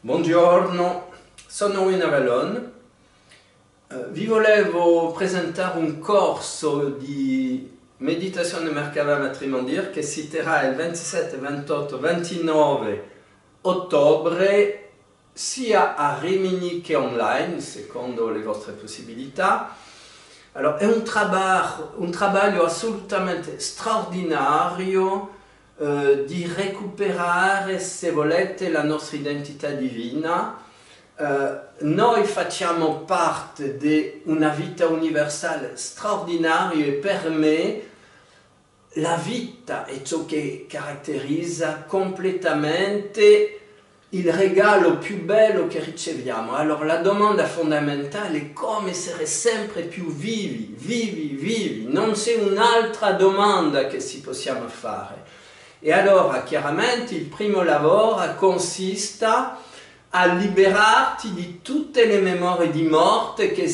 Buongiorno, sono Win Avallone. Vi volevo presentare un corso di meditazione Merkaba Matrimondir che si terrà il 27, 28, 29 ottobre sia a Rimini che online, secondo le vostre possibilità. Allora, è un trabalho assolutamente straordinario di recuperare, se volete, la nostra identità divina. Noi facciamo parte di una vita universale straordinaria e per me la vita è ciò che caratterizza completamente il regalo più bello che riceviamo. Allora la domanda fondamentale è come essere sempre più vivi, non c'è un'altra domanda che si possiamo fare. E allora chiaramente il primo lavoro consiste a liberarti di tutte le memorie di morte che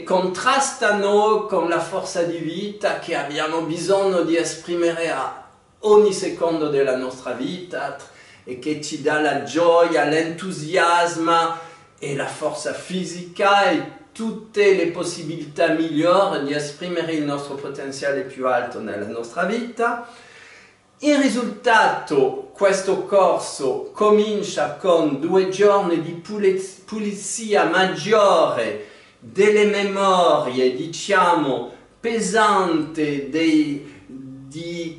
contrastano con la forza di vita che abbiamo bisogno di esprimere a ogni secondo della nostra vita e che ci dà la gioia, l'entusiasmo e la forza fisica e tutte le possibilità migliori di esprimere il nostro potenziale più alto nella nostra vita. Il risultato, questo corso comincia con 2 giorni di pulizia maggiore delle memorie, diciamo, pesanti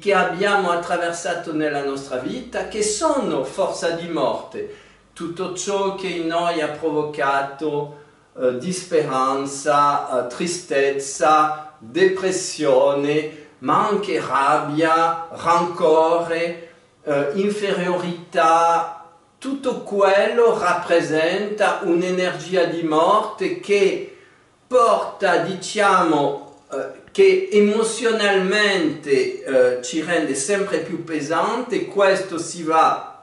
che abbiamo attraversato nella nostra vita, che sono forza di morte, tutto ciò che in noi ha provocato disperanza, tristezza, depressione, ma anche rabbia, rancore, inferiorità. Tutto quello rappresenta un'energia di morte che porta, diciamo, che emozionalmente ci rende sempre più pesante. Questo si va a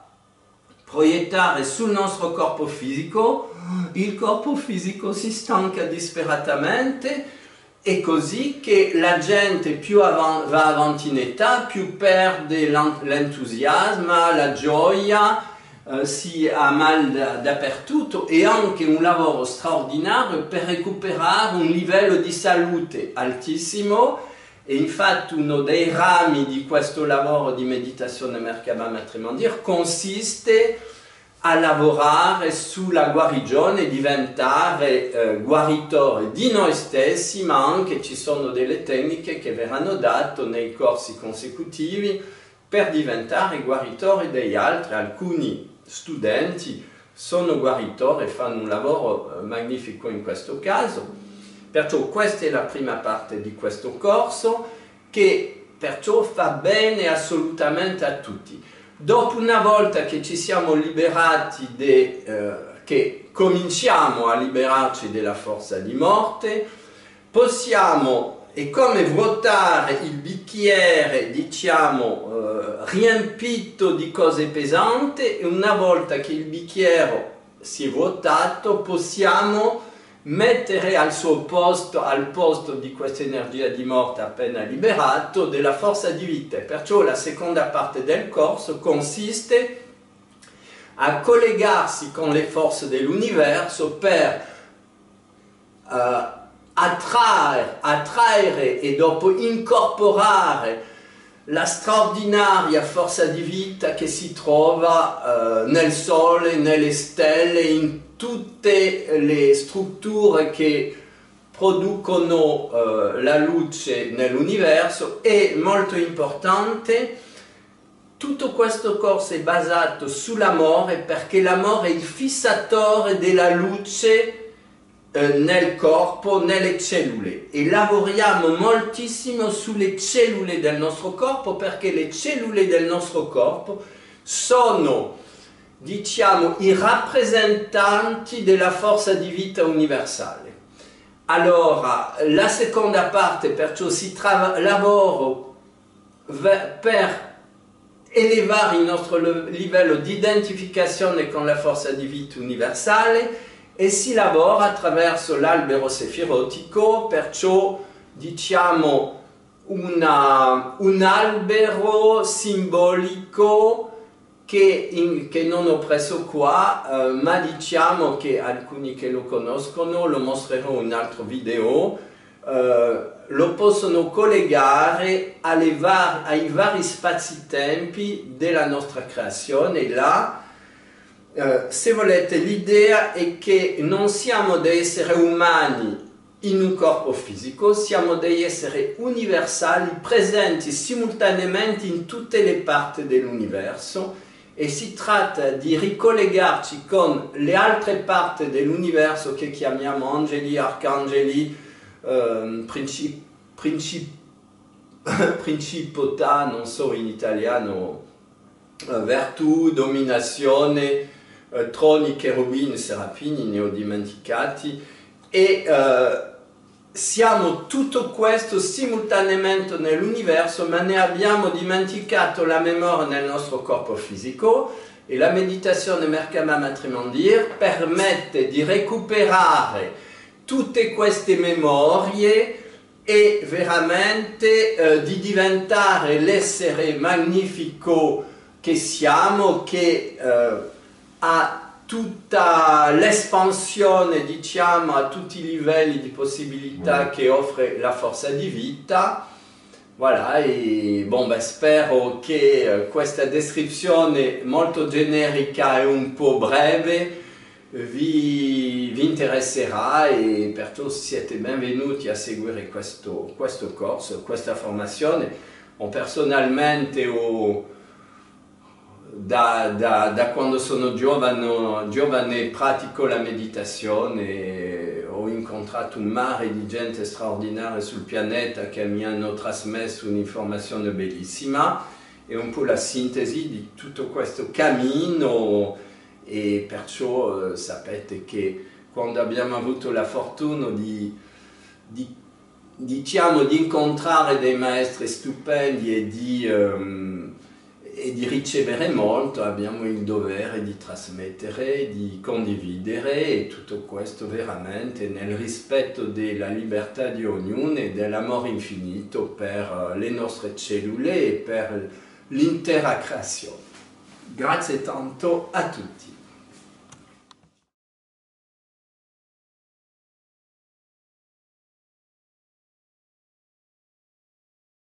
proiettare sul nostro corpo fisico. Il corpo fisico si stanca disperatamente. È così che la gente più va avanti in età, più perde l'entusiasmo, la gioia, si ha mal dappertutto, e anche un lavoro straordinario per recuperare un livello di salute altissimo. E infatti uno dei rami di questo lavoro di meditazione Merkaba Matrimondir consiste a lavorare sulla guarigione, diventare guaritori di noi stessi, ma anche ci sono delle tecniche che verranno date nei corsi consecutivi per diventare guaritori degli altri. Alcuni studenti sono guaritori e fanno un lavoro magnifico in questo caso. Perciò questa è la prima parte di questo corso, che perciò fa bene assolutamente a tutti. Dopo una volta che ci siamo liberati, che cominciamo a liberarci della forza di morte, possiamo, è come vuotare il bicchiere, diciamo, riempito di cose pesanti, e una volta che il bicchiere si è vuotato, possiamo mettere al posto di questa energia di morte appena liberato, della forza di vita. Perciò la seconda parte del corso consiste a collegarsi con le forze dell'universo per attrarre e dopo incorporare la straordinaria forza di vita che si trova nel Sole, nelle stelle, in tutte le strutture che producono la luce nell'universo. È molto importante. Tutto questo corso è basato sull'amore, perché l'amore è il fissatore della luce nel corpo, nelle cellule, e lavoriamo moltissimo sulle cellule del nostro corpo, perché le cellule del nostro corpo sono, diciamo, i rappresentanti della forza di vita universale. Allora, la seconda parte perciò si lavora per elevare il nostro livello di identificazione con la forza di vita universale, e si lavora attraverso l'albero sefirotico, perciò diciamo un albero simbolico che non ho preso qua, ma diciamo che alcuni che lo conoscono, lo mostrerò in un altro video, lo possono collegare ai vari spazi-tempi della nostra creazione. Là, se volete, l'idea è che non siamo degli esseri umani in un corpo fisico, siamo degli esseri universali presenti simultaneamente in tutte le parti dell'universo, e si tratta di ricollegarci con le altre parti dell'universo che chiamiamo angeli, arcangeli, principota, non so in italiano, virtù, dominazione, troni, cherubini, serafini, ne ho dimenticati, e siamo tutto questo simultaneamente nell'universo, ma ne abbiamo dimenticato la memoria nel nostro corpo fisico, e la meditazione Merkaba Matrimondir permette di recuperare tutte queste memorie e veramente di diventare l'essere magnifico che siamo, che ha tutta l'espansione, diciamo, a tutti i livelli di possibilità che offre la forza di vita. Voilà, e bon, spero che questa descrizione molto generica e un po' breve vi interesserà, e perciò siete benvenuti a seguire questo corso, questa formazione. Personalmente da quando sono giovane pratico la meditazione, ho incontrato un mare di gente straordinaria sul pianeta che mi hanno trasmesso un'informazione bellissima, è un po' la sintesi di tutto questo cammino, e perciò sapete che quando abbiamo avuto la fortuna di incontrare dei maestri stupendi e di ricevere molto, abbiamo il dovere di trasmettere, di condividere, e tutto questo veramente nel rispetto della libertà di ognuno e dell'amore infinito per le nostre cellule e per l'intera creazione. Grazie tanto a tutti.